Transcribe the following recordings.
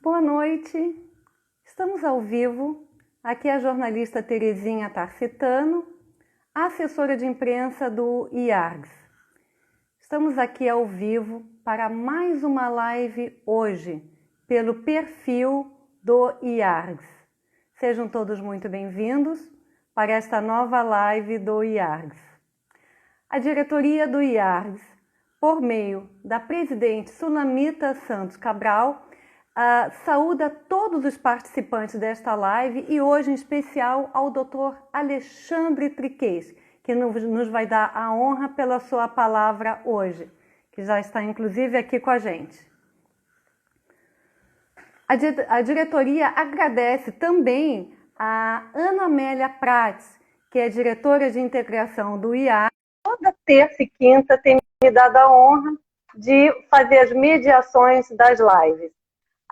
Boa noite, estamos ao vivo. Aqui é a jornalista Terezinha Tarcitano, assessora de imprensa do IARGS. Estamos aqui ao vivo para mais uma live hoje, pelo perfil do IARGS. Sejam todos muito bem-vindos para esta nova live do IARGS. A diretoria do IARGS, por meio da presidente Sulamita Santos Cabral, saúda todos os participantes desta live e hoje em especial ao Dr. Alexandre Triquez, que nos vai dar a honra pela sua palavra hoje, que já está inclusive aqui com a gente. A diretoria agradece também a Ana Amélia Prates, que é diretora de integração do IAR. Toda terça e quinta tem me dado a honra de fazer as mediações das lives.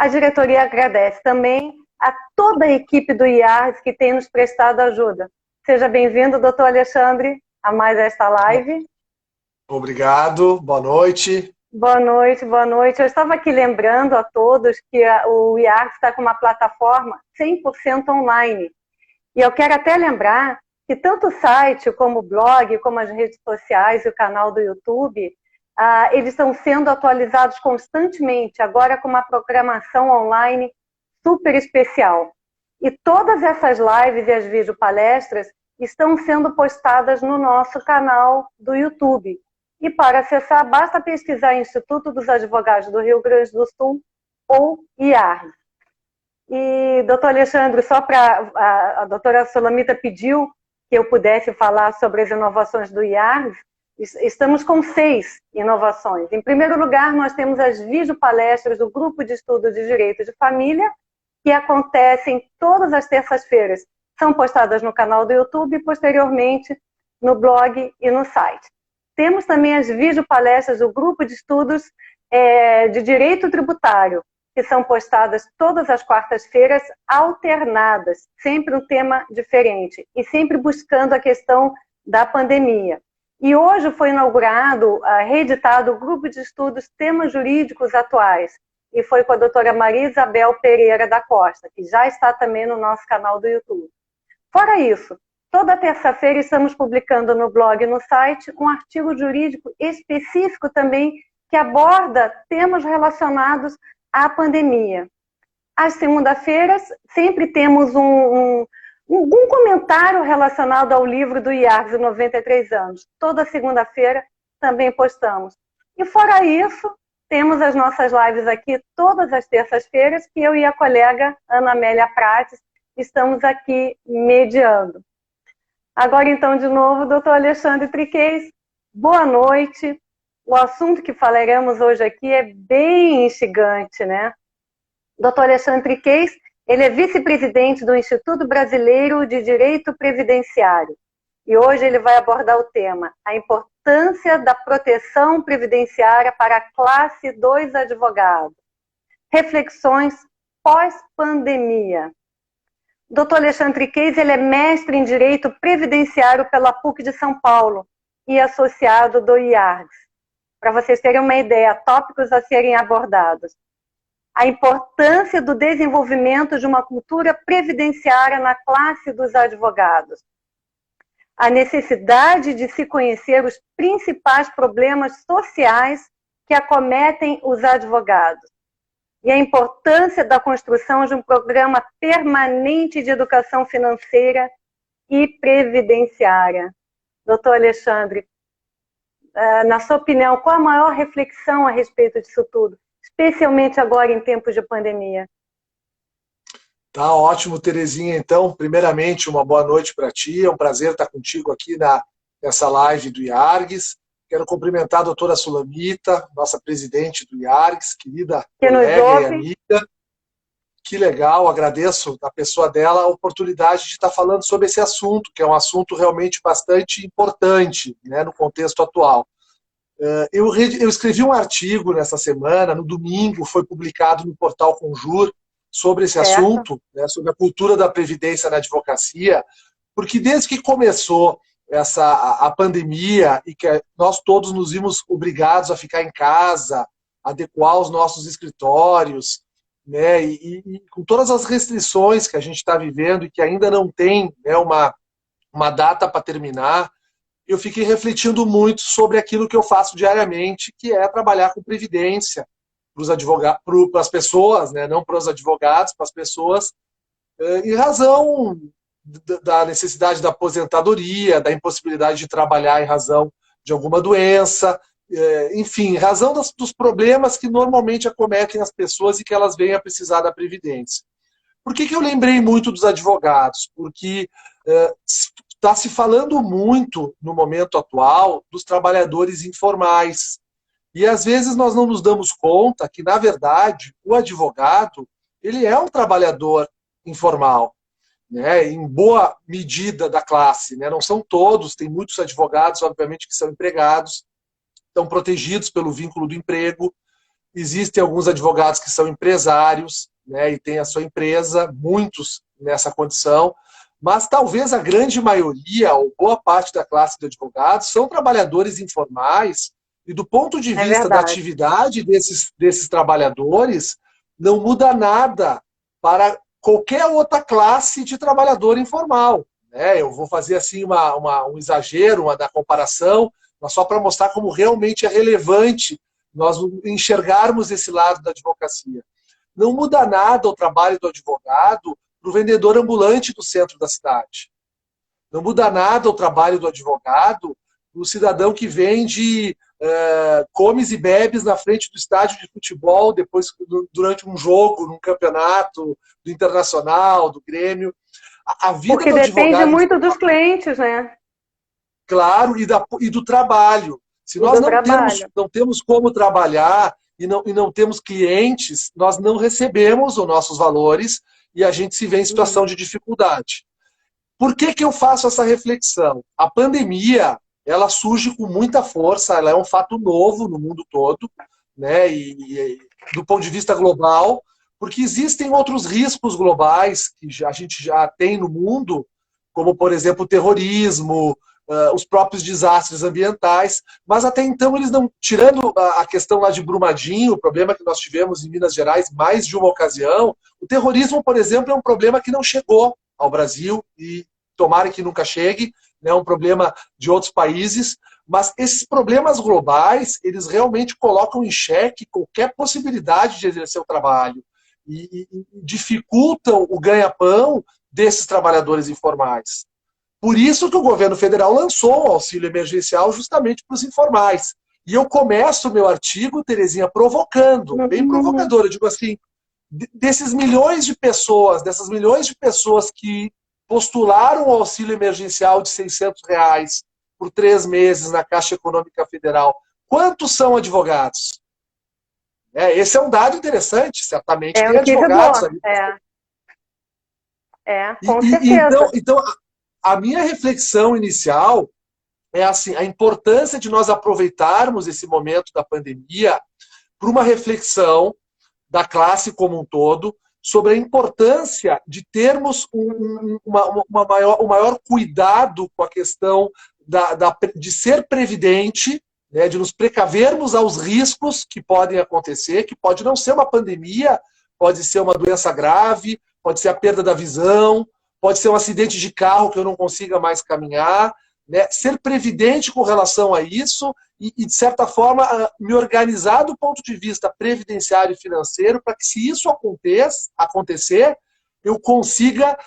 A diretoria agradece também a toda a equipe do IARGS que tem nos prestado ajuda. Seja bem-vindo, doutor Alexandre, a mais esta live. Obrigado, boa noite. Boa noite, boa noite. Eu estava aqui lembrando a todos que o IARGS está com uma plataforma 100% online. E eu quero até lembrar que tanto o site, como o blog, como as redes sociais e o canal do YouTube, eles estão sendo atualizados constantemente, agora com uma programação online super especial. E todas essas lives e as videopalestras estão sendo postadas no nosso canal do YouTube. E para acessar, basta pesquisar Instituto dos Advogados do Rio Grande do Sul ou IARGS. E, doutor Alexandre, só para a doutora Sulamita pediu que eu pudesse falar sobre as inovações do IARGS. Estamos com 6 inovações. Em primeiro lugar, nós temos as videopalestras do Grupo de Estudo de Direito de Família, que acontecem todas as terças-feiras. São postadas no canal do YouTube e, posteriormente, no blog e no site. Temos também as videopalestras do Grupo de Estudos de Direito Tributário, que são postadas todas as quartas-feiras, alternadas, sempre um tema diferente, e sempre buscando a questão da pandemia. E hoje foi inaugurado, reeditado, o Grupo de Estudos Temas Jurídicos Atuais, e foi com a doutora Maria Isabel Pereira da Costa, que já está também no nosso canal do YouTube. Fora isso, toda terça-feira estamos publicando no blog e no site um artigo jurídico específico também, que aborda temas relacionados à pandemia. Às segunda-feiras, sempre temos um comentário relacionado ao livro do IARGS, 93 anos. Toda segunda-feira também postamos. E fora isso, temos as nossas lives aqui todas as terças-feiras, que eu e a colega Ana Amélia Prates estamos aqui mediando. Agora, então, de novo, doutor Alexandre Triquez, boa noite. O assunto que falaremos hoje aqui é bem instigante, né? Doutor Alexandre Triquez, ele é vice-presidente do Instituto Brasileiro de Direito Previdenciário. E hoje ele vai abordar o tema: a importância da proteção previdenciária para a classe 2 advogados. Reflexões pós-pandemia. Dr. Alexandre Triquez, ele é mestre em Direito Previdenciário pela PUC de São Paulo e associado do IARGS. Para vocês terem uma ideia, tópicos a serem abordados: a importância do desenvolvimento de uma cultura previdenciária na classe dos advogados, a necessidade de se conhecer os principais problemas sociais que acometem os advogados, e a importância da construção de um programa permanente de educação financeira e previdenciária. Doutor Alexandre, na sua opinião, qual a maior reflexão a respeito disso tudo, especialmente agora em tempos de pandemia? Tá ótimo, Terezinha. Então, primeiramente, uma boa noite para ti. É um prazer estar contigo aqui nessa live do IARGS. Quero cumprimentar a doutora Sulamita, nossa presidente do IARGS, querida colega e amiga. Que legal, agradeço da pessoa dela a oportunidade de estar falando sobre esse assunto, que é um assunto realmente bastante importante, né, no contexto atual. Eu escrevi um artigo nessa semana, no domingo, foi publicado no portal Conjur, sobre esse assunto, né, sobre a cultura da previdência na advocacia, porque desde que começou a pandemia e que nós todos nos vimos obrigados a ficar em casa, adequar os nossos escritórios, né, e com todas as restrições que a gente está vivendo e que ainda não tem, né, uma data para terminar, eu fiquei refletindo muito sobre aquilo que eu faço diariamente, que é trabalhar com previdência para os advogados, para as pessoas, né, não para os advogados, para as pessoas, em razão da necessidade da aposentadoria, da impossibilidade de trabalhar em razão de alguma doença, enfim, em razão dos problemas que normalmente acometem as pessoas e que elas venham a precisar da previdência. Por que eu lembrei muito dos advogados? Porque está se falando muito, no momento atual, dos trabalhadores informais. E às vezes nós não nos damos conta que, na verdade, o advogado ele é um trabalhador informal, né, em boa medida da classe, né, não são todos, tem muitos advogados, obviamente, que são empregados, estão protegidos pelo vínculo do emprego, existem alguns advogados que são empresários, né, e têm a sua empresa, muitos nessa condição, mas talvez a grande maioria, ou boa parte da classe de advogados, são trabalhadores informais, e do ponto de vista da atividade desses trabalhadores, não muda nada para qualquer outra classe de trabalhador informal, né? Eu vou fazer assim um exagero, uma da comparação, mas só para mostrar como realmente é relevante nós enxergarmos esse lado da advocacia. Não muda nada o trabalho do advogado para o vendedor ambulante do centro da cidade. Não muda nada o trabalho do advogado para o cidadão que vende comes e bebes na frente do estádio de futebol, depois durante um jogo, num campeonato do Internacional, do Grêmio. A vida Porque do advogado depende muito dos clientes, né? Claro, e do trabalho. Se nós não temos como trabalhar e não temos clientes, nós não recebemos os nossos valores e a gente se vê em situação de dificuldade. Por que eu faço essa reflexão? A pandemia, ela surge com muita força, ela é um fato novo no mundo todo, né, e do ponto de vista global, porque existem outros riscos globais que a gente já tem no mundo, como, por exemplo, o terrorismo, os próprios desastres ambientais, mas até então eles não, tirando a questão lá de Brumadinho, o problema que nós tivemos em Minas Gerais mais de uma ocasião, o terrorismo, por exemplo, é um problema que não chegou ao Brasil e tomara que nunca chegue, é um problema de outros países, mas esses problemas globais, eles realmente colocam em xeque qualquer possibilidade de exercer o trabalho e dificultam o ganha-pão desses trabalhadores informais. Por isso que o governo federal lançou o auxílio emergencial justamente para os informais. E eu começo o meu artigo, Terezinha, provocando, bem provocador, eu digo assim, desses milhões de pessoas, dessas milhões de pessoas que postularam o auxílio emergencial de R$600 por 3 meses na Caixa Econômica Federal, quantos são advogados? Esse é um dado interessante, certamente tem advogados ali. Com certeza. Então, a minha reflexão inicial é assim, a importância de nós aproveitarmos esse momento da pandemia para uma reflexão da classe como um todo, sobre a importância de termos um maior cuidado com a questão de ser previdente, né, de nos precavermos aos riscos que podem acontecer, que pode não ser uma pandemia, pode ser uma doença grave, pode ser a perda da visão, pode ser um acidente de carro que eu não consiga mais caminhar, né, ser previdente com relação a isso e, de certa forma, me organizar do ponto de vista previdenciário e financeiro para que, se isso acontecer, eu consiga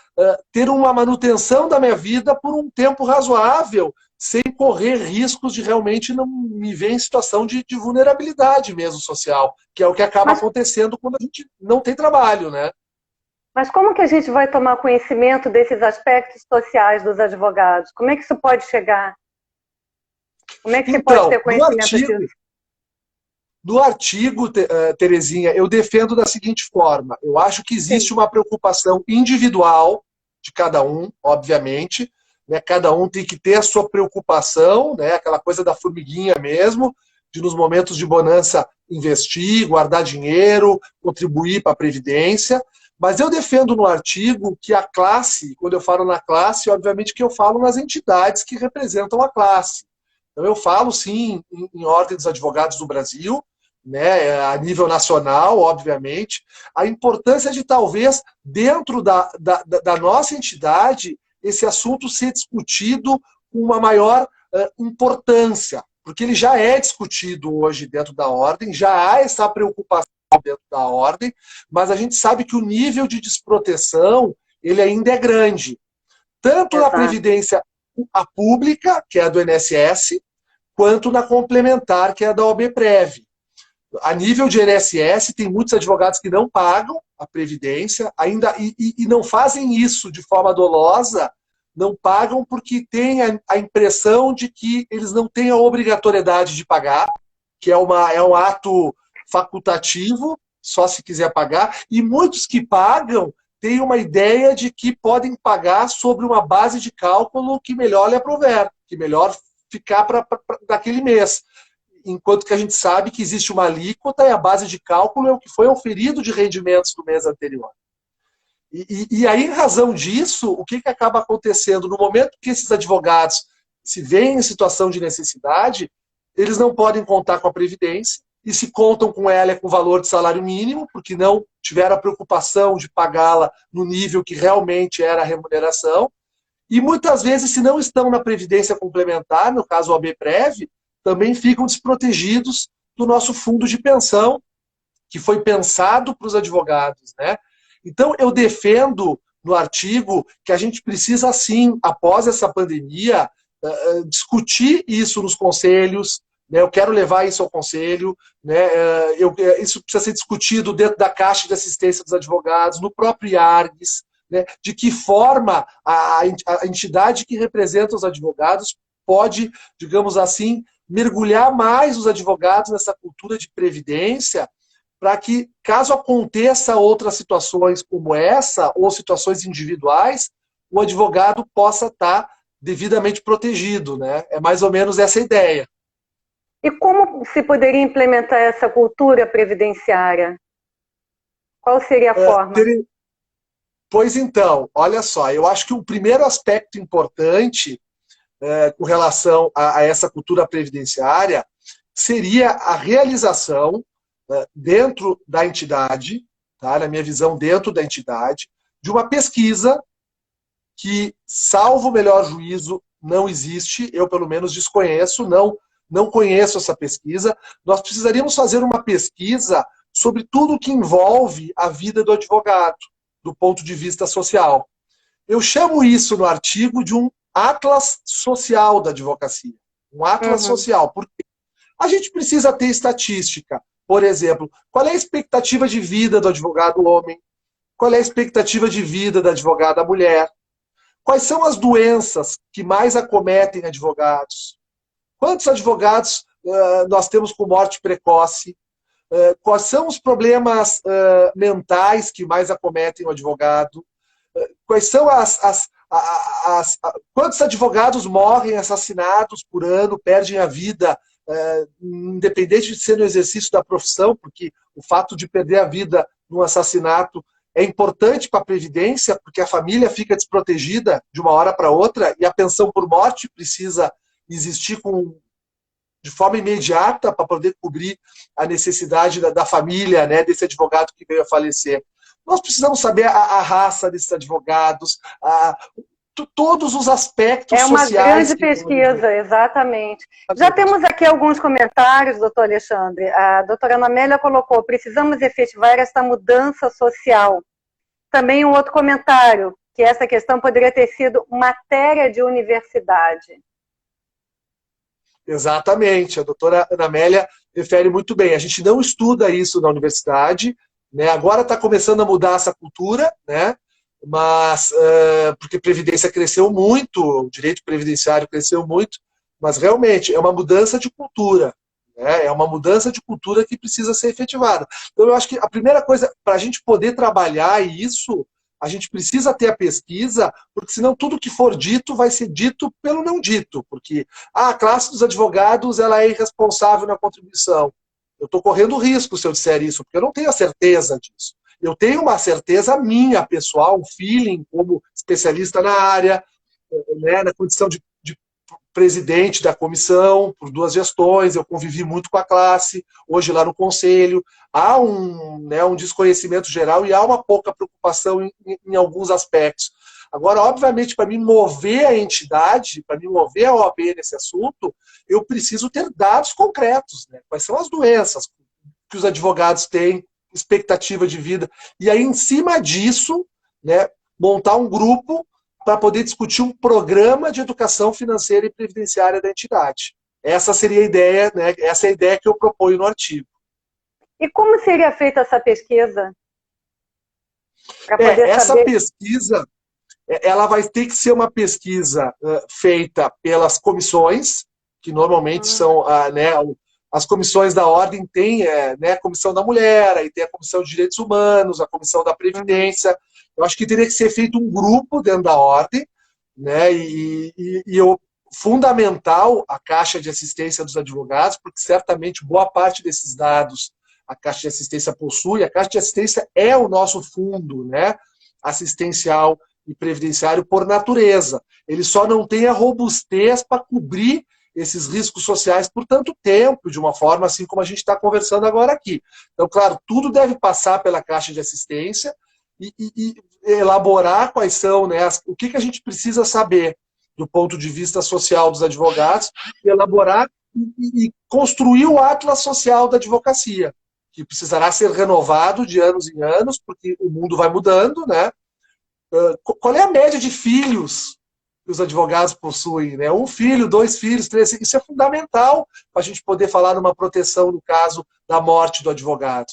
ter uma manutenção da minha vida por um tempo razoável, sem correr riscos de realmente não me ver em situação de vulnerabilidade mesmo social, que é o que acaba acontecendo quando a gente não tem trabalho, né? Mas como que a gente vai tomar conhecimento desses aspectos sociais dos advogados? Como é que isso pode chegar? Como é que você pode ter conhecimento disso? No artigo, Terezinha, eu defendo da seguinte forma. Eu acho que existe uma preocupação individual de cada um, obviamente. Né? Cada um tem que ter a sua preocupação, né? Aquela coisa da formiguinha mesmo, de nos momentos de bonança investir, guardar dinheiro, contribuir para a Previdência. Mas eu defendo no artigo que a classe, quando eu falo na classe, obviamente que eu falo nas entidades que representam a classe. Então eu falo, sim, em Ordem dos Advogados do Brasil, né, a nível nacional, obviamente, a importância de talvez, dentro da nossa entidade, esse assunto ser discutido com uma maior importância, porque ele já é discutido hoje dentro da ordem, já há essa preocupação dentro da ordem, mas a gente sabe que o nível de desproteção ele ainda é grande, tanto na previdência a pública, que é a do INSS, quanto na complementar, que é a da OBPrev. A nível de INSS, tem muitos advogados que não pagam a previdência, ainda e não fazem isso de forma dolosa, não pagam porque têm a impressão de que eles não têm a obrigatoriedade de pagar, que é um ato facultativo, só se quiser pagar, e muitos que pagam têm uma ideia de que podem pagar sobre uma base de cálculo que melhor lhe aprover, que melhor ficar para daquele mês. Enquanto que a gente sabe que existe uma alíquota e a base de cálculo é o que foi oferido de rendimentos do mês anterior. E aí, em razão disso, o que acaba acontecendo? No momento que esses advogados se veem em situação de necessidade, eles não podem contar com a Previdência, e se contam com ela é com valor de salário mínimo, porque não tiveram a preocupação de pagá-la no nível que realmente era a remuneração, e muitas vezes, se não estão na Previdência Complementar, no caso o OBPrev, também ficam desprotegidos do nosso fundo de pensão, que foi pensado para os advogados, né? Então, eu defendo no artigo que a gente precisa, sim, após essa pandemia, discutir isso nos conselhos, né? Eu quero levar isso ao conselho, né? Isso precisa ser discutido dentro da Caixa de Assistência dos Advogados, no próprio IARGS, né? De que forma a entidade que representa os advogados pode, digamos assim, mergulhar mais os advogados nessa cultura de previdência, para que, caso aconteça outras situações como essa, ou situações individuais, o advogado possa estar devidamente protegido, né? É mais ou menos essa a ideia. E como se poderia implementar essa cultura previdenciária? Qual seria a forma? Pois então, olha só, eu acho que o primeiro aspecto importante com relação a essa cultura previdenciária seria a realização dentro da entidade, tá? Na minha visão, dentro da entidade, de uma pesquisa que, salvo o melhor juízo, não existe, eu pelo menos desconheço, não conheço essa pesquisa. Nós precisaríamos fazer uma pesquisa sobre tudo que envolve a vida do advogado, do ponto de vista social. Eu chamo isso no artigo de um atlas social da advocacia. Um atlas social, porque a gente precisa ter estatística. Por exemplo, qual é a expectativa de vida do advogado homem? Qual é a expectativa de vida da advogada mulher? Quais são as doenças que mais acometem advogados? Quantos advogados nós temos com morte precoce? Quais são os problemas mentais que mais acometem o advogado? Quais são quantos advogados morrem assassinados por ano, perdem a vida, independente de ser no exercício da profissão, porque o fato de perder a vida num assassinato é importante para a Previdência, porque a família fica desprotegida de uma hora para outra e a pensão por morte precisa existir de forma imediata para poder cobrir a necessidade da família, né, desse advogado que veio a falecer. Nós precisamos saber a raça desses advogados, todos os aspectos sociais. É uma grande pesquisa, exatamente. Já temos aqui alguns comentários, doutor Alexandre. A doutora Ana Amélia colocou: precisamos efetivar essa mudança social. Também um outro comentário, que essa questão poderia ter sido matéria de universidade. Exatamente, a doutora Ana Amélia refere muito bem. A gente não estuda isso na universidade, né? Agora está começando a mudar essa cultura, né? Mas porque a Previdência cresceu muito, o direito previdenciário cresceu muito, mas realmente é uma mudança de cultura, né? É uma mudança de cultura que precisa ser efetivada. Então eu acho que a primeira coisa, para a gente poder trabalhar isso, a gente precisa ter a pesquisa, porque senão tudo que for dito vai ser dito pelo não dito, porque a classe dos advogados ela é irresponsável na contribuição. Eu estou correndo risco se eu disser isso, porque eu não tenho a certeza disso. Eu tenho uma certeza minha, pessoal, um feeling como especialista na área, né, na condição de presidente da comissão por 2 gestões, eu convivi muito com a classe, hoje lá no conselho, há um desconhecimento geral e há uma pouca preocupação em alguns aspectos. Agora, obviamente, para me mover a entidade, para me mover a OAB nesse assunto, eu preciso ter dados concretos, né? Quais são as doenças que os advogados têm, expectativa de vida, e aí, em cima disso, né, montar um grupo para poder discutir um programa de educação financeira e previdenciária da entidade. Essa seria a ideia, né? Essa é a ideia que eu proponho no artigo. E como seria feita essa pesquisa? Essa pesquisa, ela vai ter que ser uma pesquisa feita pelas comissões, que normalmente são, né, as comissões da ordem tem, né, a comissão da mulher, aí tem a comissão de direitos humanos, a comissão da previdência. Eu acho que teria que ser feito um grupo dentro da ordem, né, fundamental a Caixa de Assistência dos Advogados, porque certamente boa parte desses dados a Caixa de Assistência possui. A Caixa de Assistência é o nosso fundo, né, assistencial e previdenciário por natureza. Ele só não tem a robustez para cobrir esses riscos sociais por tanto tempo, de uma forma assim como a gente está conversando agora aqui. Então, claro, tudo deve passar pela Caixa de Assistência e elaborar quais são, né, o que a gente precisa saber do ponto de vista social dos advogados, elaborar e construir o Atlas Social da Advocacia, que precisará ser renovado de anos em anos, porque o mundo vai mudando, né? Qual é a média de filhos que os advogados possuem, né? 1 filho, 2 filhos, 3, isso é fundamental para a gente poder falar numa proteção no caso da morte do advogado.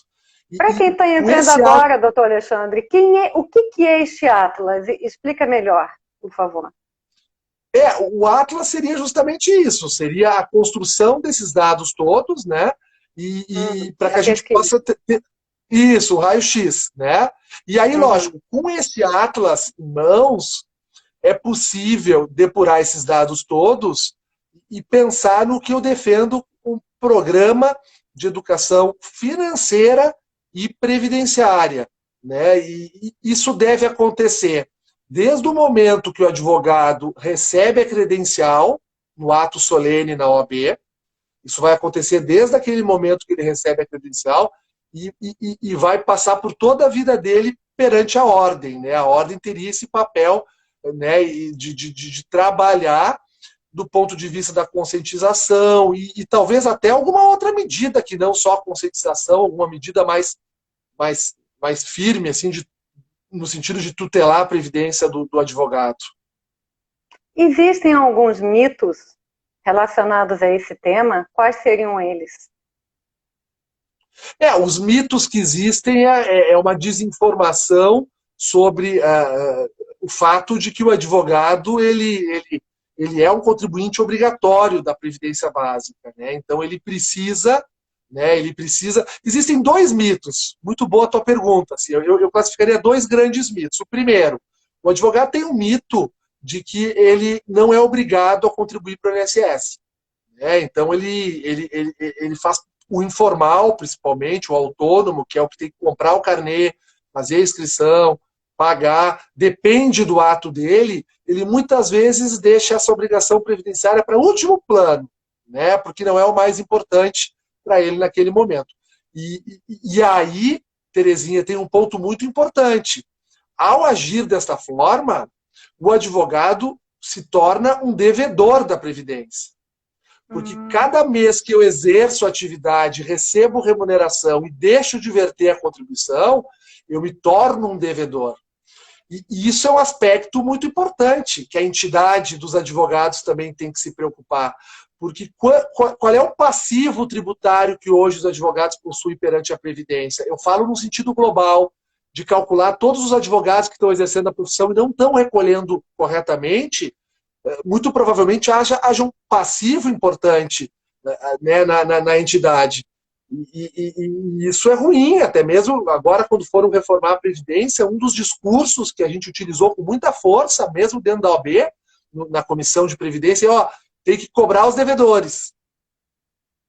Para quem está entrando agora, doutor Alexandre, o que é este Atlas? Explica melhor, por favor. O Atlas seria justamente isso, seria a construção desses dados todos, né? E para que a gente possa ter isso, o raio-x, né? E aí, lógico, com esse Atlas em mãos, é possível depurar esses dados todos e pensar no que eu defendo, um programa de educação financeira e previdenciária, né? E isso deve acontecer desde o momento que o advogado recebe a credencial no ato solene na OAB. Isso vai acontecer desde aquele momento que ele recebe a credencial e vai passar por toda a vida dele perante a ordem, né? A ordem teria esse papel, né, de trabalhar do ponto de vista da conscientização e talvez até alguma outra medida, que não só a conscientização, alguma medida mais firme, assim, no sentido de tutelar a previdência do advogado. Existem alguns mitos relacionados a esse tema? Quais seriam eles? Os mitos que existem é uma desinformação sobre o fato de que o advogado ele é um contribuinte obrigatório da Previdência Básica, né? Então ele precisa, né? Existem 2 mitos. Muito boa a tua pergunta. Assim, eu classificaria 2 grandes mitos. O primeiro, o advogado tem um mito de que ele não é obrigado a contribuir para o INSS, né? Então ele faz o informal, principalmente, o autônomo, que é o que tem que comprar o carnê, fazer a inscrição, pagar, depende do ato dele, ele muitas vezes deixa essa obrigação previdenciária para último plano, né? Porque não é o mais importante para ele naquele momento. E aí, Terezinha, tem um ponto muito importante. Ao agir desta forma, o advogado se torna um devedor da Previdência. Porque cada mês que eu exerço a atividade, recebo remuneração e deixo de verter a contribuição, eu me torno um devedor. E isso é um aspecto muito importante, que a entidade dos advogados também tem que se preocupar. Porque qual é o passivo tributário que hoje os advogados possuem perante a Previdência? Eu falo no sentido global, de calcular todos os advogados que estão exercendo a profissão e não estão recolhendo corretamente, muito provavelmente haja um passivo importante, né, na entidade. E isso é ruim, até mesmo agora, quando foram reformar a Previdência, um dos discursos que a gente utilizou com muita força, mesmo dentro da OAB, na Comissão de Previdência, é, tem que cobrar os devedores.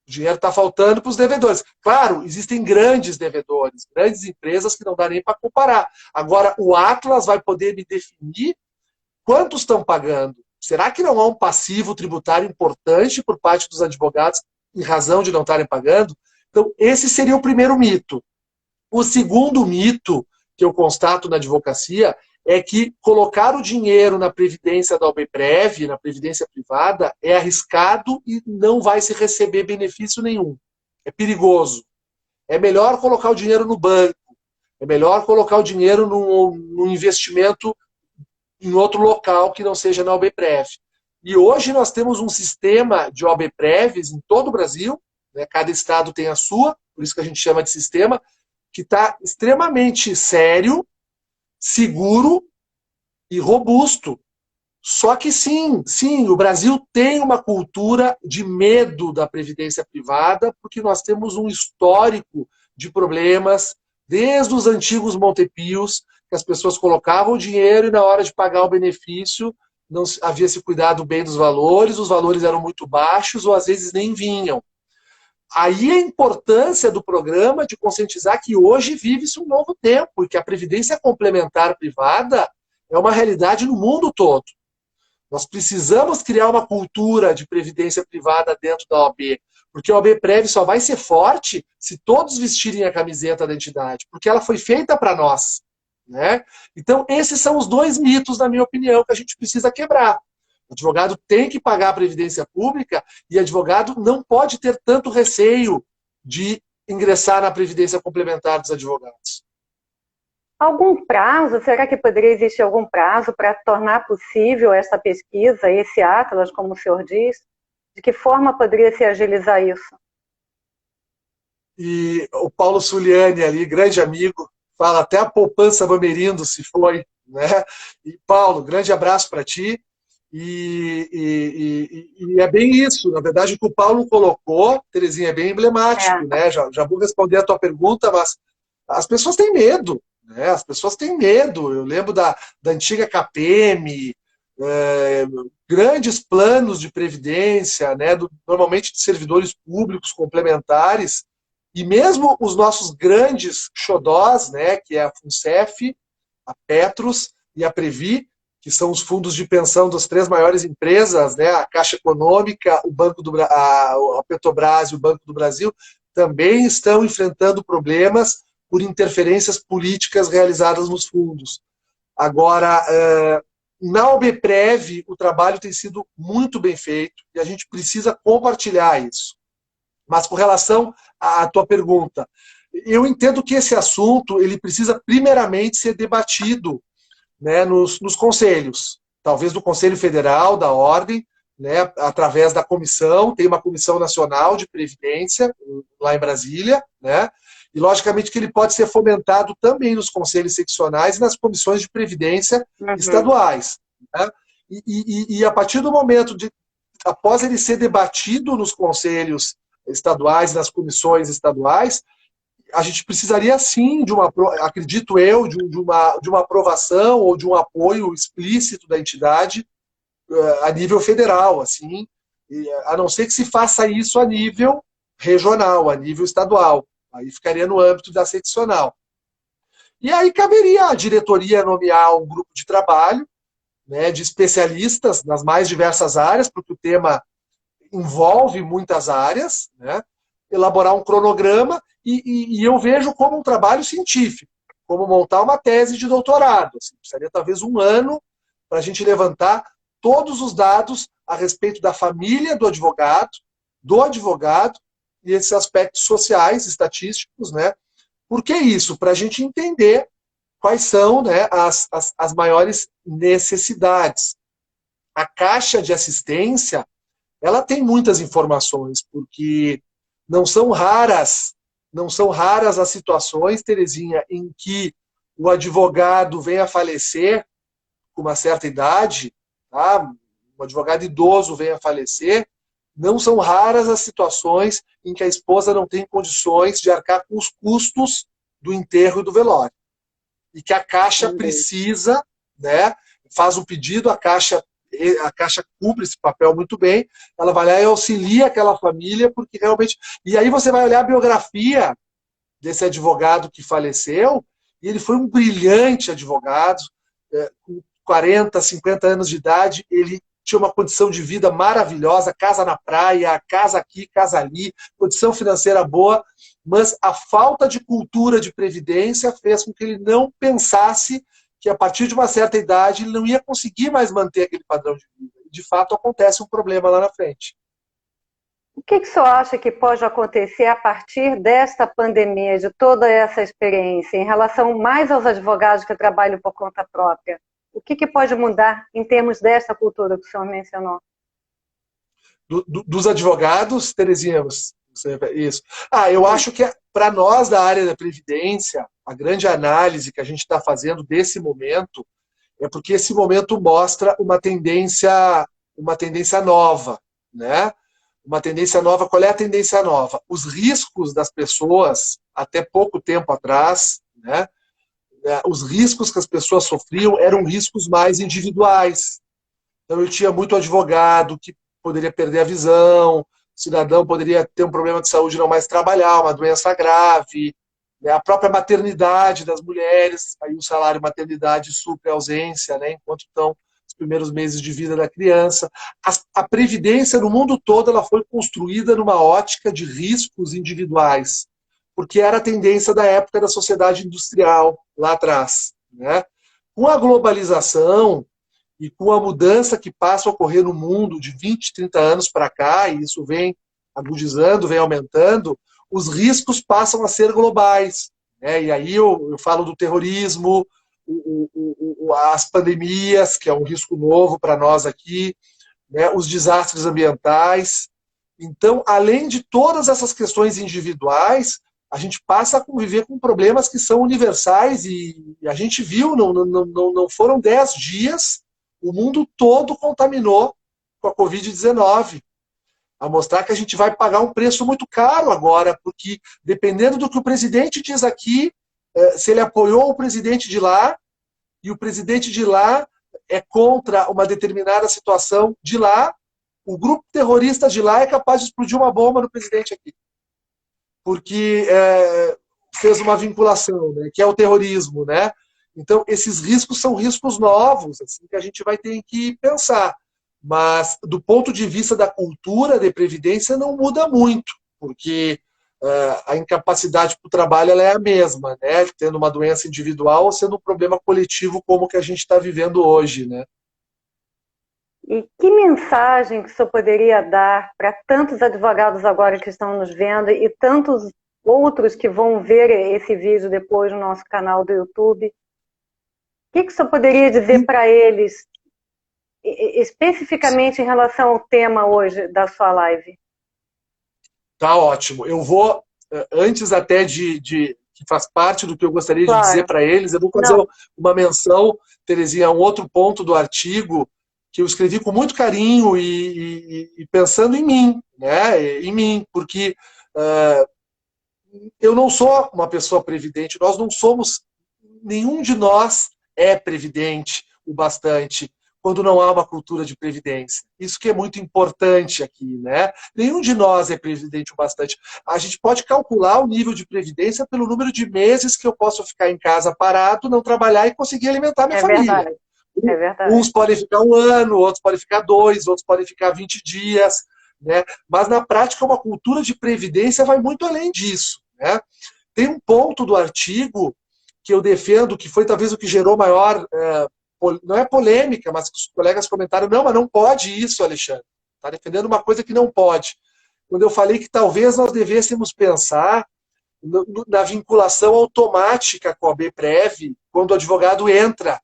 O dinheiro está faltando para os devedores. Claro, existem grandes devedores, grandes empresas que não dá nem para comparar. Agora, o Atlas vai poder me definir quantos estão pagando. Será que não há um passivo tributário importante por parte dos advogados em razão de não estarem pagando? Então, esse seria o primeiro mito. O segundo mito que eu constato na advocacia é que colocar o dinheiro na previdência da OBPrev, na previdência privada, é arriscado e não vai se receber benefício nenhum. É perigoso. É melhor colocar o dinheiro no banco. É melhor colocar o dinheiro num investimento em outro local que não seja na OBPrev. E hoje nós temos um sistema de OBPrevs em todo o Brasil, né? Cada estado tem a sua, por isso que a gente chama de sistema, que está extremamente sério, seguro e robusto. Só que sim, o Brasil tem uma cultura de medo da previdência privada, porque nós temos um histórico de problemas, desde os antigos Montepios, que as pessoas colocavam o dinheiro e na hora de pagar o benefício não havia se cuidado bem dos valores, os valores eram muito baixos ou às vezes nem vinham. Aí a importância do programa de conscientizar que hoje vive-se um novo tempo e que a previdência complementar privada é uma realidade no mundo todo. Nós precisamos criar uma cultura de previdência privada dentro da OAB, porque a OABPrev só vai ser forte se todos vestirem a camiseta da entidade, porque ela foi feita para nós. Né? Então, esses são os dois mitos, na minha opinião, que a gente precisa quebrar. O advogado tem que pagar a previdência pública e o advogado não pode ter tanto receio de ingressar na previdência complementar dos advogados. Algum prazo, será que poderia existir algum prazo para tornar possível essa pesquisa, esse atlas, como o senhor diz? De que forma poderia se agilizar isso? E o Paulo Suliani ali, grande amigo, fala até a poupança Bamerindo se foi, né? E Paulo, grande abraço para ti. E é bem isso, na verdade o que o Paulo colocou, Terezinha, é bem emblemático, né? Já vou responder a tua pergunta, mas as pessoas têm medo, né? As pessoas têm medo. Eu lembro da antiga CAPEM, grandes planos de previdência, né? Normalmente de servidores públicos complementares, e mesmo os nossos grandes xodós, né, que é a FUNCEF, a Petros e a Previ, que são os fundos de pensão das três maiores empresas, né, a Caixa Econômica, a Petrobras e o Banco do Brasil, também estão enfrentando problemas por interferências políticas realizadas nos fundos. Agora, na OBPrev, o trabalho tem sido muito bem feito e a gente precisa compartilhar isso. Mas com relação à tua pergunta, eu entendo que esse assunto ele precisa primeiramente ser debatido, né, nos conselhos, talvez do Conselho Federal, da Ordem, né, através da comissão, tem uma Comissão Nacional de Previdência, lá em Brasília, né, e logicamente que ele pode ser fomentado também nos conselhos seccionais e nas comissões de previdência estaduais. Né, e a partir do momento após ele ser debatido nos conselhos estaduais, nas comissões estaduais, a gente precisaria sim acredito eu, de uma aprovação ou de um apoio explícito da entidade a nível federal, assim, a não ser que se faça isso a nível regional, a nível estadual. Aí ficaria no âmbito da seccional. E aí caberia à diretoria nomear um grupo de trabalho, né, de especialistas nas mais diversas áreas, porque o tema envolve muitas áreas, né? Elaborar um cronograma e eu vejo como um trabalho científico, como montar uma tese de doutorado. Assim, precisaria talvez um ano para a gente levantar todos os dados a respeito da família do advogado e esses aspectos sociais, estatísticos, né? Por que isso? Para a gente entender quais são, né, as maiores necessidades. A caixa de assistência ela tem muitas informações, porque não são raras as situações, Terezinha, em que o advogado vem a falecer com uma certa idade, tá? Um advogado idoso vem a falecer, não são raras as situações em que a esposa não tem condições de arcar com os custos do enterro e do velório. E que a Caixa precisa, né, faz um pedido, a Caixa cumpre esse papel muito bem, ela vai lá e auxilia aquela família, porque realmente... E aí você vai olhar a biografia desse advogado que faleceu, e ele foi um brilhante advogado, com 40, 50 anos de idade, ele tinha uma condição de vida maravilhosa, casa na praia, casa aqui, casa ali, condição financeira boa, mas a falta de cultura de previdência fez com que ele não pensasse que a partir de uma certa idade ele não ia conseguir mais manter aquele padrão de vida. De fato, acontece um problema lá na frente. O que o senhor acha que pode acontecer a partir desta pandemia, de toda essa experiência, em relação mais aos advogados que trabalham por conta própria? O que pode mudar em termos dessa cultura que o senhor mencionou? Dos advogados, Terezinha, isso. Eu acho que para nós da área da Previdência, a grande análise que a gente está fazendo desse momento é porque esse momento mostra uma tendência nova, né? Uma tendência nova. Qual é a tendência nova? Os riscos das pessoas, até pouco tempo atrás, né? Os riscos que as pessoas sofriam eram riscos mais individuais. Então eu tinha muito advogado que poderia perder a visão, o cidadão poderia ter um problema de saúde e não mais trabalhar, uma doença grave, né? A própria maternidade das mulheres, aí o salário maternidade supre a ausência, né? Enquanto estão os primeiros meses de vida da criança. A previdência no mundo todo ela foi construída numa ótica de riscos individuais, porque era a tendência da época da sociedade industrial, lá atrás, né? Com a globalização e com a mudança que passa a ocorrer no mundo de 20, 30 anos para cá, e isso vem agudizando, vem aumentando, os riscos passam a ser globais, né? E aí eu falo do terrorismo, as pandemias, que é um risco novo para nós aqui, né? Os desastres ambientais. Então, além de todas essas questões individuais, a gente passa a conviver com problemas que são universais e a gente viu, não foram 10 dias, o mundo todo contaminou com a Covid-19. A mostrar que a gente vai pagar um preço muito caro agora, porque dependendo do que o presidente diz aqui, se ele apoiou o presidente de lá, e o presidente de lá é contra uma determinada situação de lá, o grupo terrorista de lá é capaz de explodir uma bomba no presidente aqui. Porque fez uma vinculação, né, que é o terrorismo, né? Então, esses riscos são riscos novos, assim, que a gente vai ter que pensar. Mas, do ponto de vista da cultura de previdência, não muda muito, porque a incapacidade para o trabalho ela é a mesma, né? Tendo uma doença individual ou sendo um problema coletivo como que a gente está vivendo hoje, né? E que mensagem que o senhor poderia dar para tantos advogados agora que estão nos vendo e tantos outros que vão ver esse vídeo depois no nosso canal do YouTube? O que o senhor poderia dizer para eles, especificamente em relação ao tema hoje da sua live? Tá ótimo. Eu vou, antes até que faz parte do que eu gostaria de dizer para eles, eu vou fazer uma menção, Terezinha, a um outro ponto do artigo que eu escrevi com muito carinho e pensando em mim, né? Em mim, porque eu não sou uma pessoa previdente, nós não somos, nenhum de nós é previdente o bastante quando não há uma cultura de previdência. Isso que é muito importante aqui, né? Nenhum de nós é previdente o bastante. A gente pode calcular o nível de previdência pelo número de meses que eu posso ficar em casa parado, não trabalhar e conseguir alimentar minha família. Verdade. É verdade. Uns podem ficar 1 ano, outros podem ficar 2, outros podem ficar 20 dias, né? Mas na prática uma cultura de previdência vai muito além disso, né? Tem um ponto do artigo que eu defendo, que foi talvez o que gerou maior, não é polêmica, mas que os colegas comentaram, não, mas não pode isso, Alexandre. Está defendendo uma coisa que não pode. Quando eu falei que talvez nós devêssemos pensar na vinculação automática com a BPREV quando o advogado entra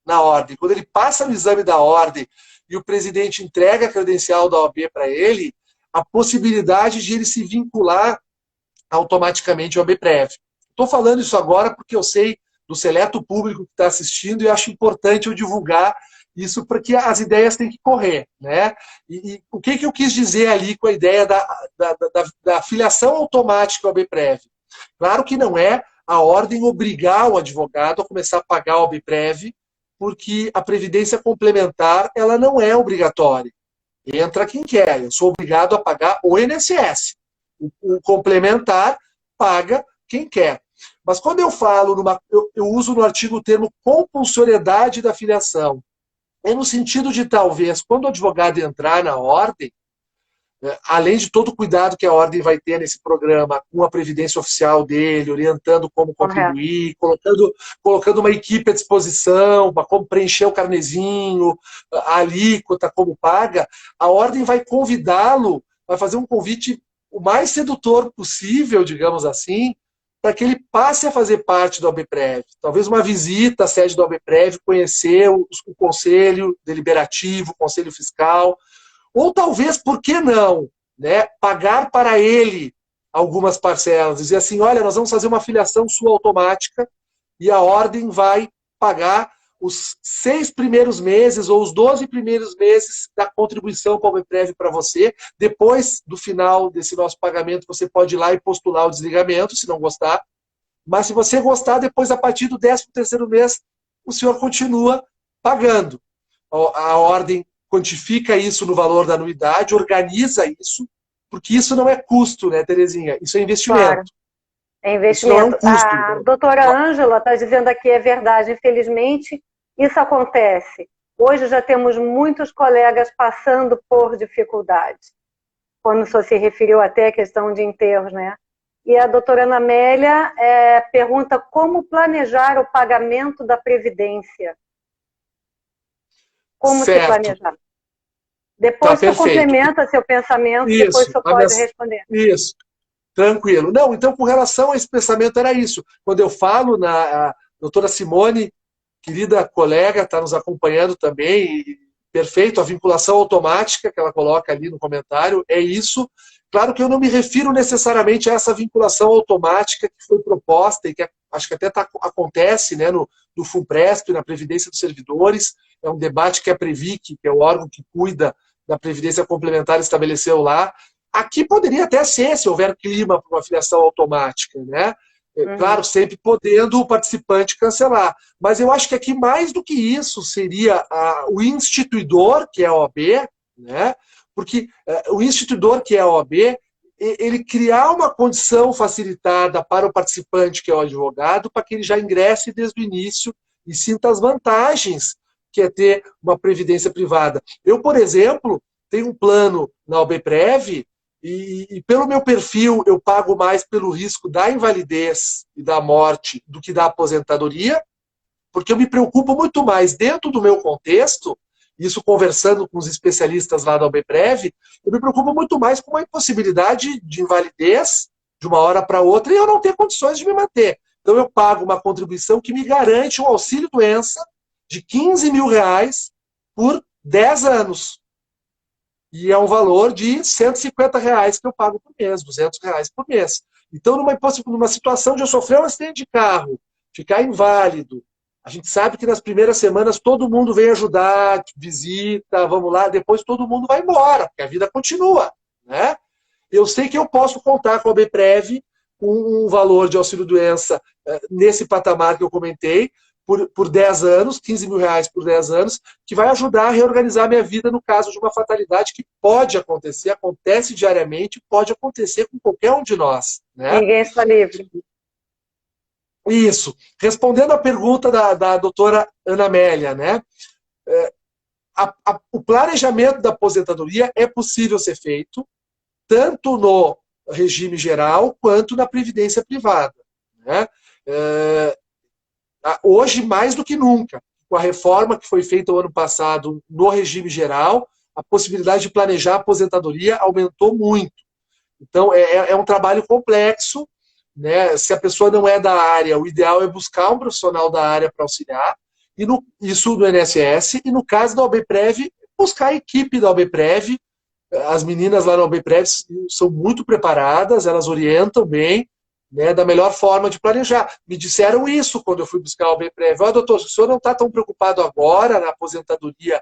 na ordem. Quando ele passa no exame da ordem e o presidente entrega a credencial da OAB para ele, a possibilidade de ele se vincular automaticamente ao BPREV. Estou falando isso agora porque eu sei do seleto público que está assistindo e acho importante eu divulgar isso porque as ideias têm que correr, né? E o que eu quis dizer ali com a ideia da filiação automática ao BPREV? Claro que não é a ordem obrigar o advogado a começar a pagar o BPREV, porque a previdência complementar ela não é obrigatória. Entra quem quer. Eu sou obrigado a pagar o INSS. O complementar paga quem quer. Mas quando eu falo, eu uso no artigo o termo compulsoriedade da filiação. é no sentido de, talvez, quando o advogado entrar na ordem, além de todo o cuidado que a ordem vai ter nesse programa, com a previdência oficial dele, orientando como Correto. contribuir, colocando uma equipe à disposição, como preencher o carnezinho, a alíquota, como paga, a ordem vai convidá-lo, vai fazer um convite o mais sedutor possível, digamos assim, para que ele passe a fazer parte do OABPREV. Talvez uma visita à sede do OABPREV, conhecer o conselho deliberativo, o conselho fiscal, ou talvez, por que não, né, pagar para ele algumas parcelas, dizer assim, olha, nós vamos fazer uma filiação sua automática e a ordem vai pagar os 6 primeiros meses ou os 12 primeiros meses da contribuição para o OABPREV para você. Depois do final desse nosso pagamento, você pode ir lá e postular o desligamento, se não gostar. Mas se você gostar, depois, a partir do 13º mês, o senhor continua pagando. A ordem quantifica isso no valor da anuidade, organiza isso, porque isso não é custo, né, Terezinha? Isso é investimento. Claro. É investimento. Isso não é um custo. A doutora Ângela está dizendo aqui, é verdade, infelizmente, isso acontece. Hoje já temos muitos colegas passando por dificuldades, quando o senhor se referiu até à questão de enterros, né? E a doutora Ana Amélia pergunta como planejar o pagamento da Previdência. Como se planejar? Depois tá, você complementa seu pensamento, isso, depois o senhor pode responder. Isso. Tranquilo. Não, então, com relação a esse pensamento, era isso. Quando eu falo a doutora Simone, querida colega, está nos acompanhando também, e perfeito, a vinculação automática que ela coloca ali no comentário, é isso. Claro que eu não me refiro necessariamente a essa vinculação automática que foi proposta e que acho que até acontece, né, no FUNPRESP, na Previdência dos Servidores. É um debate que a Previc, que é o órgão que cuida da Previdência Complementar, estabeleceu lá. Aqui poderia até ser, se houver clima para uma filiação automática, né? Claro, sempre podendo o participante cancelar. Mas eu acho que aqui, mais do que isso, seria o instituidor, que é a OAB, né? Porque o instituidor, que é a OAB, ele criar uma condição facilitada para o participante, que é o advogado, para que ele já ingresse desde o início e sinta as vantagens que é ter uma previdência privada. Eu, por exemplo, tenho um plano na OABPREV, e pelo meu perfil, eu pago mais pelo risco da invalidez e da morte do que da aposentadoria, porque eu me preocupo muito mais dentro do meu contexto, isso conversando com os especialistas lá da OABPREV, eu me preocupo muito mais com uma impossibilidade de invalidez de uma hora para outra e eu não ter condições de me manter. Então eu pago uma contribuição que me garante um auxílio-doença de R$15 mil por 10 anos. E é um valor de R$150 que eu pago por mês, R$200 por mês. Então, numa situação de eu sofrer um acidente de carro, ficar inválido, a gente sabe que nas primeiras semanas todo mundo vem ajudar, visita, vamos lá, depois todo mundo vai embora, porque a vida continua, né? Eu sei que eu posso contar com a OABPREV com um valor de auxílio-doença nesse patamar que eu comentei, por 10 anos, R$15 mil por 10 anos, que vai ajudar a reorganizar a minha vida no caso de uma fatalidade que pode acontecer, acontece diariamente, pode acontecer com qualquer um de nós. Né? Ninguém está livre. Isso. Respondendo à pergunta da doutora Ana Amélia, né? O planejamento da aposentadoria é possível ser feito tanto no regime geral quanto na previdência privada. Né? Hoje, mais do que nunca, com a reforma que foi feita o ano passado no regime geral, a possibilidade de planejar a aposentadoria aumentou muito. Então, é um trabalho complexo, né? Se a pessoa não é da área, o ideal é buscar um profissional da área para auxiliar, isso no INSS, e no caso da OABPREV, buscar a equipe da OABPREV. As meninas lá na OABPREV são muito preparadas, elas orientam bem, né, da melhor forma de planejar. Me disseram isso quando eu fui buscar a OABPREV. Ó, doutor, se o senhor não está tão preocupado agora na aposentadoria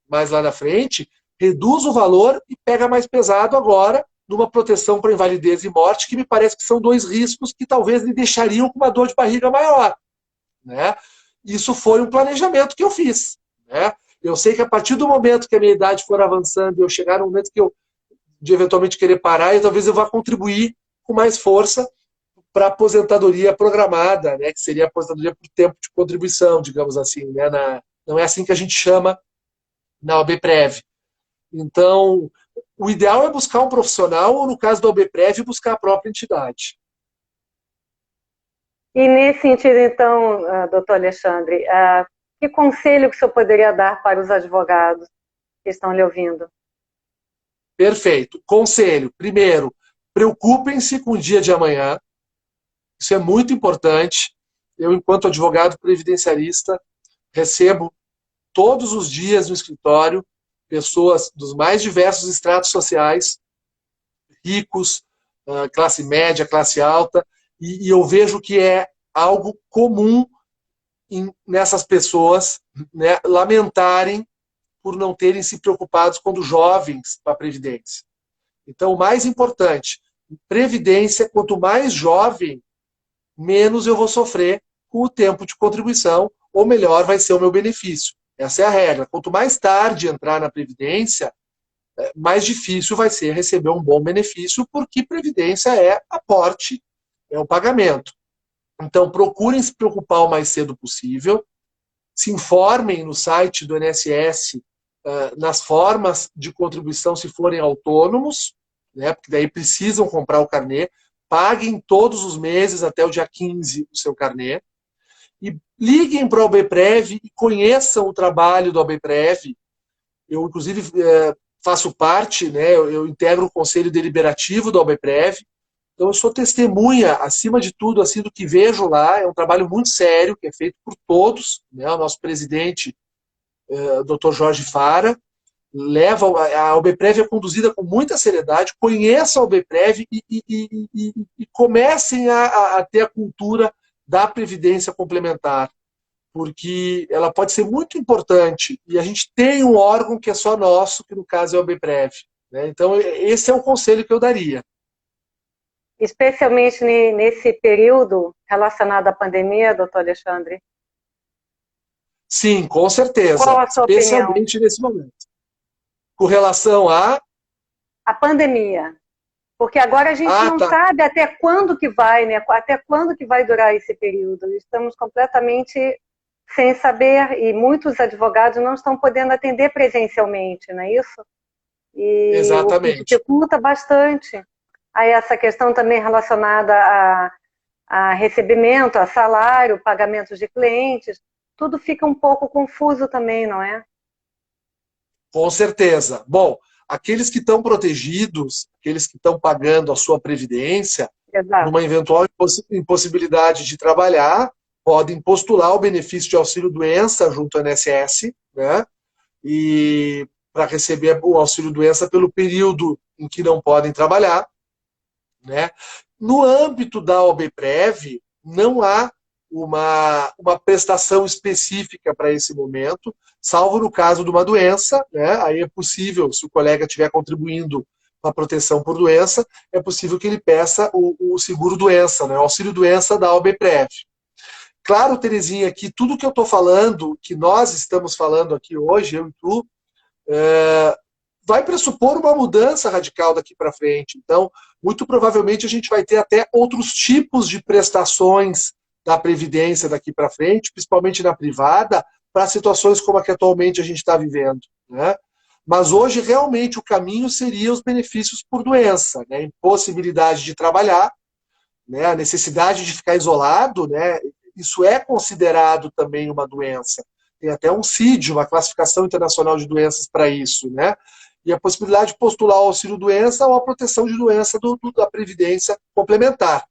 mais lá na frente, reduz o valor e pega mais pesado agora numa proteção para invalidez e morte, que me parece que são 2 riscos que talvez me deixariam com uma dor de barriga maior. Né? Isso foi um planejamento que eu fiz. Né? Eu sei que a partir do momento que a minha idade for avançando, eu chegar no momento que eu de eventualmente querer parar, e talvez eu vá contribuir com mais força para a aposentadoria programada, né? Que seria a aposentadoria por tempo de contribuição, digamos assim, né? Não é assim que a gente chama na OABPREV. Então, o ideal é buscar um profissional, ou no caso da OABPREV, buscar a própria entidade. E nesse sentido, então, doutor Alexandre, que conselho que o senhor poderia dar para os advogados que estão lhe ouvindo? Perfeito. Conselho. Primeiro, preocupem-se com o dia de amanhã. Isso é muito importante. Eu, enquanto advogado previdenciarista, recebo todos os dias no escritório pessoas dos mais diversos estratos sociais, ricos, classe média, classe alta, e eu vejo que é algo comum nessas pessoas, né, lamentarem por não terem se preocupados quando jovens para a Previdência. Então, o mais importante, Previdência, quanto mais jovem, menos eu vou sofrer com o tempo de contribuição, ou melhor vai ser o meu benefício. Essa é a regra. Quanto mais tarde entrar na Previdência, mais difícil vai ser receber um bom benefício, porque Previdência é aporte, é o pagamento. Então, procurem se preocupar o mais cedo possível, se informem no site do INSS nas formas de contribuição se forem autônomos, né, porque daí precisam comprar o carnê, paguem todos os meses até o dia 15 o seu carnê, e liguem para o OABPREV e conheçam o trabalho do OABPREV. Eu, inclusive, faço parte, né, eu integro o Conselho Deliberativo do OABPREV, então eu sou testemunha, acima de tudo, assim, do que vejo lá. É um trabalho muito sério, que é feito por todos, né, o nosso presidente, Dr. Jorge Fara, leva a OABPREV é conduzida com muita seriedade, conheça a OABPREV e comecem a ter a cultura da previdência complementar, porque ela pode ser muito importante, e a gente tem um órgão que é só nosso, que no caso é a OABPREV, né? Então esse é o conselho que eu daria. Especialmente nesse período relacionado à pandemia, doutor Alexandre? Sim, com certeza. Qual a sua opinião? Especialmente nesse momento. Com relação a pandemia. Porque agora a gente não sabe até quando que vai, né? Até quando que vai durar esse período. Estamos completamente sem saber, e muitos advogados não estão podendo atender presencialmente, não é isso? E exatamente. o que dificulta bastante. Aí essa questão também relacionada a recebimento, a salário, pagamentos de clientes, tudo fica um pouco confuso também, não é? Com certeza. Bom, aqueles que estão protegidos, aqueles que estão pagando a sua previdência, exato, numa eventual impossibilidade de trabalhar, podem postular o benefício de auxílio-doença junto ao INSS, né? E para receber o auxílio-doença pelo período em que não podem trabalhar, né? No âmbito da OABPREV, não há uma prestação específica para esse momento, salvo no caso de uma doença, né? Aí é possível, se o colega estiver contribuindo com a proteção por doença, é possível que ele peça o seguro-doença, né? O auxílio-doença da OABPREV. Claro, Terezinha, que tudo que eu estou falando, que nós estamos falando aqui hoje, eu e tu, vai pressupor uma mudança radical daqui para frente. Então, muito provavelmente a gente vai ter até outros tipos de prestações da Previdência daqui para frente, principalmente na privada, para situações como a que atualmente a gente está vivendo, né? Mas hoje, realmente, o caminho seria os benefícios por doença, né? Impossibilidade de trabalhar, né? A necessidade de ficar isolado, né? Isso é considerado também uma doença. Tem até um CID, uma classificação internacional de doenças para isso, né? E a possibilidade de postular o auxílio-doença ou a proteção de doença da Previdência complementar.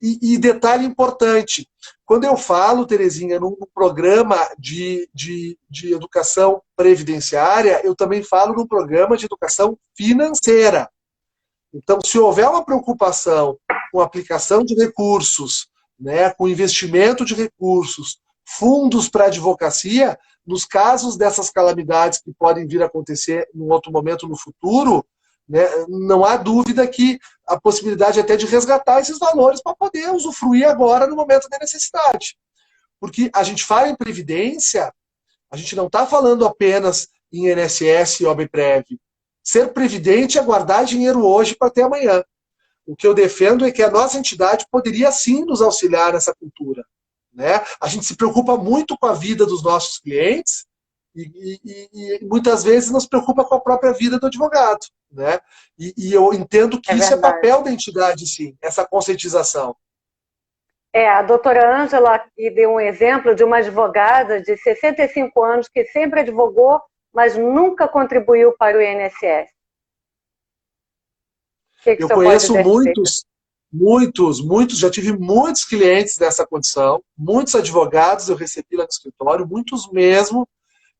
E detalhe importante, quando eu falo, Terezinha, num programa de educação previdenciária, eu também falo num programa de educação financeira. Então, se houver uma preocupação com a aplicação de recursos, né, com investimento de recursos, fundos para advocacia, nos casos dessas calamidades que podem vir a acontecer em outro momento no futuro, né, não há dúvida que a possibilidade até de resgatar esses valores para poder usufruir agora no momento da necessidade. Porque a gente fala em previdência, a gente não está falando apenas em INSS e OABPREV. Ser previdente é guardar dinheiro hoje para ter amanhã. O que eu defendo é que a nossa entidade poderia sim nos auxiliar nessa cultura, né? A gente se preocupa muito com a vida dos nossos clientes e muitas vezes não se preocupa com a própria vida do advogado, né? E eu entendo que É isso é verdade. papel da entidade, sim, essa conscientização. A doutora Ângela aqui deu um exemplo de uma advogada de 65 anos que sempre advogou, mas nunca contribuiu para o INSS. O que o Eu senhor pode conheço dizer a respeito? muitos, já tive muitos clientes nessa condição, muitos advogados eu recebi lá no escritório, muitos mesmo,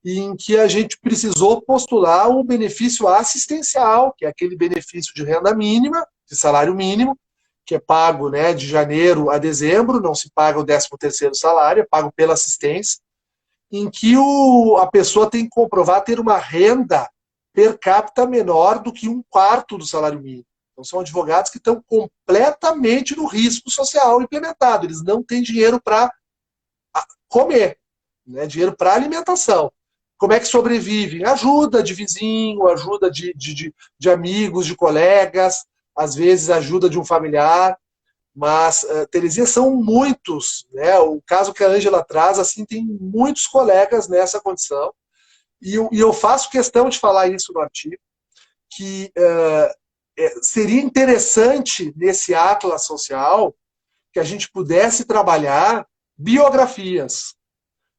em que a gente precisou postular o benefício assistencial, que é aquele benefício de renda mínima, de salário mínimo, que é pago, né, de janeiro a dezembro, não se paga o 13º salário, é pago pela assistência, em que a pessoa tem que comprovar ter uma renda per capita menor do que 1/4 do salário mínimo. Então são advogados que estão completamente no risco social implementado, eles não têm dinheiro para comer, né, dinheiro para alimentação. Como é que sobrevivem? Ajuda de vizinho, ajuda de amigos, de colegas, às vezes ajuda de um familiar, mas, Terezinha, são muitos, né? O caso que a Ângela traz, assim, tem muitos colegas nessa condição, e eu faço questão de falar isso no artigo, que seria interessante, nesse atlas social, que a gente pudesse trabalhar biografias.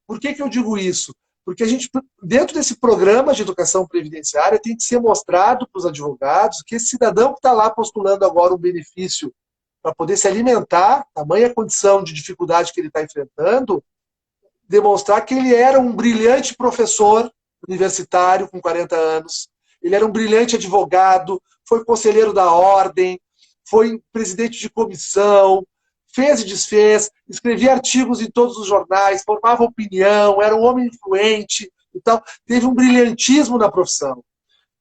Por que eu digo isso? Porque a gente, dentro desse programa de educação previdenciária, tem que ser mostrado para os advogados que esse cidadão que está lá postulando agora um benefício para poder se alimentar, tamanha condição de dificuldade que ele está enfrentando, demonstrar que ele era um brilhante professor universitário com 40 anos, ele era um brilhante advogado, foi conselheiro da ordem, foi presidente de comissão, fez e desfez, escrevia artigos em todos os jornais, formava opinião, era um homem influente e tal. Teve um brilhantismo na profissão,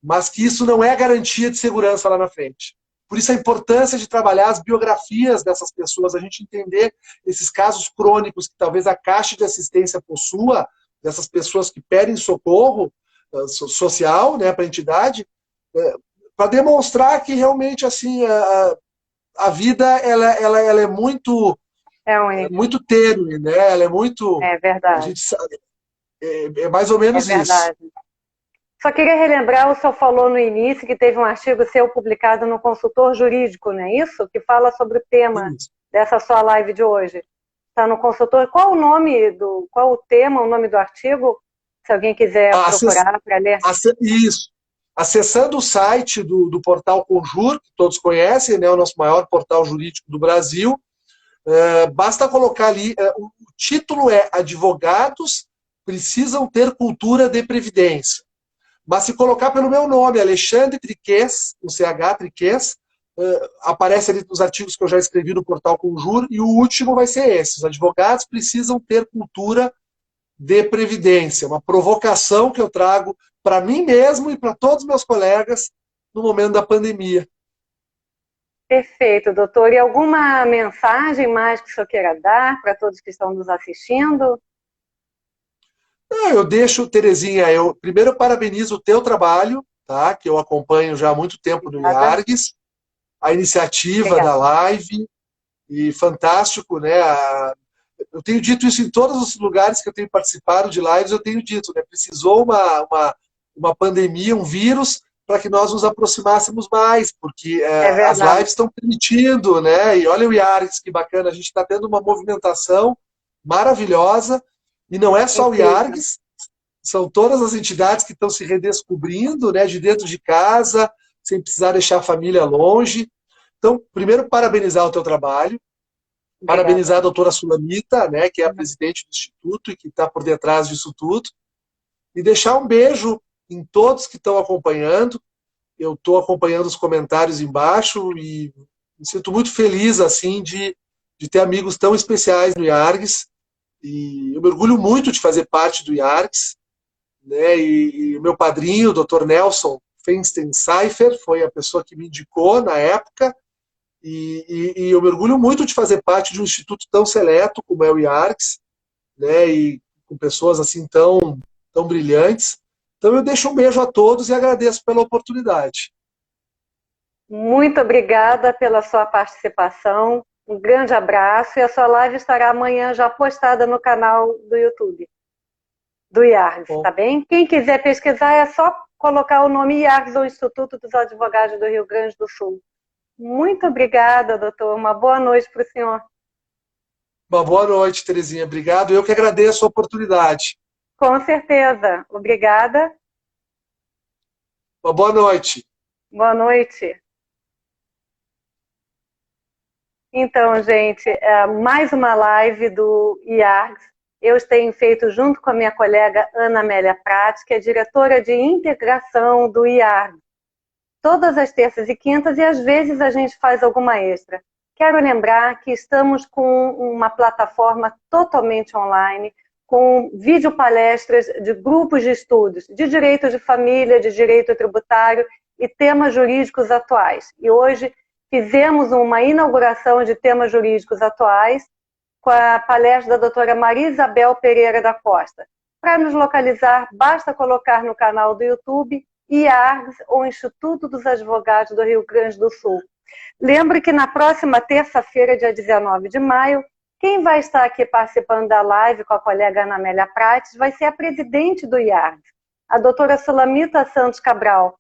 mas que isso não é garantia de segurança lá na frente. Por isso a importância de trabalhar as biografias dessas pessoas, a gente entender esses casos crônicos que talvez a Caixa de Assistência possua, dessas pessoas que pedem socorro social, né, para a entidade, para demonstrar que realmente assim a vida ela é muito muito tênue, né? Ela é muito, É verdade. a gente sabe, é mais ou menos isso. Só queria relembrar, o senhor falou no início que teve um artigo seu publicado no Consultor Jurídico, não é isso? Que fala sobre o tema dessa sua live de hoje. Está no Consultor. Qual o tema, o nome do artigo? Se alguém quiser procurar para ler. Isso. Acessando o site do portal Conjur, que todos conhecem, né, o nosso maior portal jurídico do Brasil, basta colocar ali, o título é Advogados precisam ter cultura de previdência. Mas se colocar pelo meu nome, Alexandre Triquez, o CH Triquez, aparece ali nos artigos que eu já escrevi no portal Conjur, e o último vai ser esse. Os advogados precisam ter cultura de previdência. Uma provocação que eu trago para mim mesmo e para todos os meus colegas no momento da pandemia. Perfeito, doutor. E alguma mensagem mais que o senhor queira dar para todos que estão nos assistindo? Eu deixo, Terezinha, eu primeiro parabenizo o teu trabalho, tá? Que eu acompanho já há muito tempo no IARGS, a iniciativa da live, e fantástico, né? Eu tenho dito isso em todos os lugares que eu tenho participado de lives, eu tenho dito, né? Precisou uma pandemia, um vírus, para que nós nos aproximássemos mais, porque as lives estão permitindo, né? E olha o IARGS, que bacana, a gente está tendo uma movimentação maravilhosa, e não é só o IARGS, são todas as entidades que estão se redescobrindo, né, de dentro de casa, sem precisar deixar a família longe. Então, primeiro, parabenizar o teu trabalho, parabenizar a doutora Sulamita, né, que é a presidente do Instituto e que está por detrás disso tudo, e deixar um beijo em todos que estão acompanhando. Eu estou acompanhando os comentários embaixo e me sinto muito feliz assim de ter amigos tão especiais no IARGS. E eu me orgulho muito de fazer parte do IARGS, né? E o meu padrinho, o Dr. Nelson Feinstein-Seifer, foi a pessoa que me indicou na época, e eu me orgulho muito de fazer parte de um instituto tão seleto como é o IARGS, né? E com pessoas assim tão brilhantes. Então eu deixo um beijo a todos e agradeço pela oportunidade. Muito obrigada pela sua participação. Um grande abraço e a sua live estará amanhã já postada no canal do YouTube do IARGS, tá bem? Quem quiser pesquisar é só colocar o nome IARGS ou Instituto dos Advogados do Rio Grande do Sul. Muito obrigada, doutor. Uma boa noite para o senhor. Uma boa noite, Terezinha. Obrigado. Eu que agradeço a oportunidade. Com certeza. Obrigada. Uma boa noite. Boa noite. Então, gente, mais uma live do IARGS. Eu tenho feito junto com a minha colega Ana Amélia Prati, que é diretora de integração do IARGS. Todas as terças e quintas, e às vezes a gente faz alguma extra. Quero lembrar que estamos com uma plataforma totalmente online, com videopalestras de grupos de estudos, de direito de família, de direito tributário e temas jurídicos atuais. E hoje fizemos uma inauguração de temas jurídicos atuais com a palestra da doutora Maria Isabel Pereira da Costa. Para nos localizar, basta colocar no canal do YouTube IARGS ou Instituto dos Advogados do Rio Grande do Sul. Lembre que na próxima terça-feira, dia 19 de maio, quem vai estar aqui participando da live com a colega Ana Amélia Prates vai ser a presidente do IARGS, a doutora Sulamita Santos Cabral.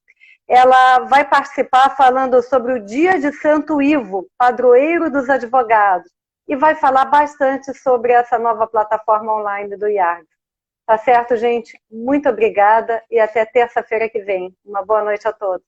Ela vai participar falando sobre o Dia de Santo Ivo, padroeiro dos advogados, e vai falar bastante sobre essa nova plataforma online do IARGS. Tá certo, gente? Muito obrigada e até terça-feira que vem. Uma boa noite a todos.